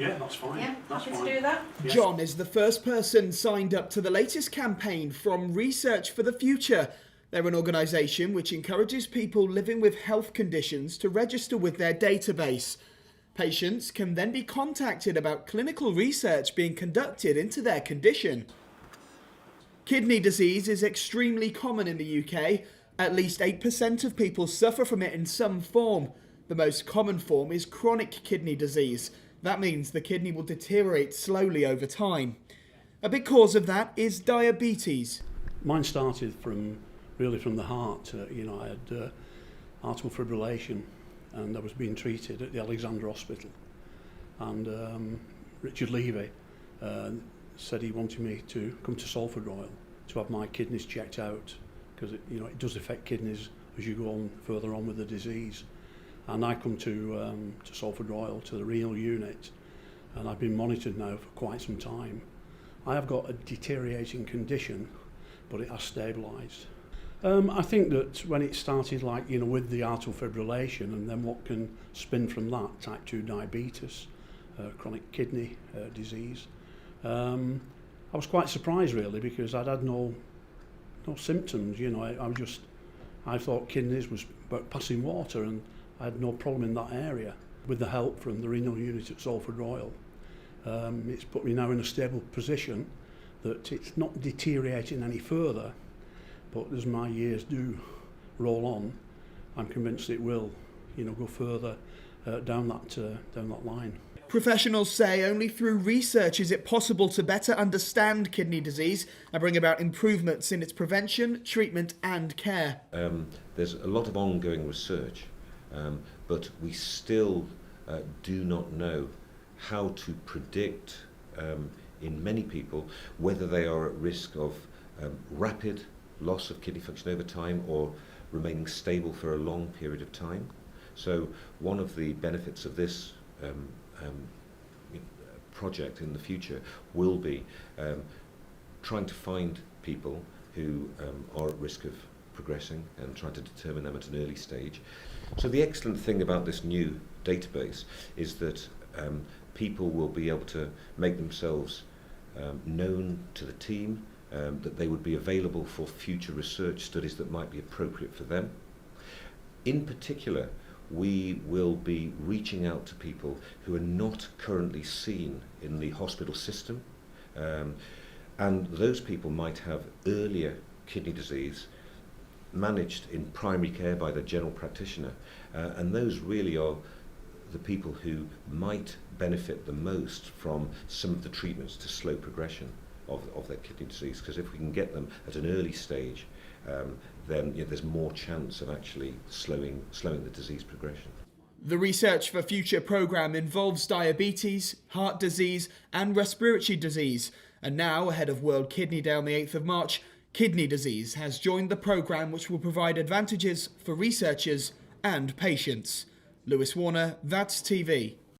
Yeah, that's fine. Yeah, that's happy fine. to do that. Yeah. John is the first person signed up to the latest campaign from Research for the Future. They're an organisation which encourages people living with health conditions to register with their database. Patients can then be contacted about clinical research being conducted into their condition. Kidney disease is extremely common in the UK. At least 8% of people suffer from it in some form. The most common form is chronic kidney disease. That means the kidney will deteriorate slowly over time. A big cause of that is diabetes. Mine started from the heart. I had arterial fibrillation, and I was being treated at the Alexandra Hospital. And Richard Levy said he wanted me to come to Salford Royal to have my kidneys checked out, because it does affect kidneys as you go on further on with the disease. And I come to Salford Royal, to the renal unit, and I've been monitored now for quite some time. I have got a deteriorating condition, but it has stabilised. I think that when it started, with the arterial fibrillation, and then what can spin from that, type 2 diabetes, chronic kidney disease, I was quite surprised really, because I'd had no symptoms. I thought kidneys was about passing water, and I had no problem in that area. With the help from the renal unit at Salford Royal, it's put me now in a stable position that it's not deteriorating any further, but as my years do roll on, I'm convinced it will, go further down that line. Professionals say only through research is it possible to better understand kidney disease and bring about improvements in its prevention, treatment and care. There's a lot of ongoing research, but we still do not know how to predict in many people whether they are at risk of rapid loss of kidney function over time or remaining stable for a long period of time. So one of the benefits of this project in the future will be trying to find people who are at risk of progressing and trying to determine them at an early stage. So the excellent thing about this new database is that people will be able to make themselves known to the team, that they would be available for future research studies that might be appropriate for them. In particular, we will be reaching out to people who are not currently seen in the hospital system, and those people might have earlier kidney disease managed in primary care by the general practitioner, and those really are the people who might benefit the most from some of the treatments to slow progression of their kidney disease, because if we can get them at an early stage, then there's more chance of actually slowing the disease progression. The Research for Future programme involves diabetes, heart disease and respiratory disease. And now, ahead of World Kidney Day on the 8th of March, kidney disease has joined the programme, which will provide advantages for researchers and patients. Lewis Warner, That's TV.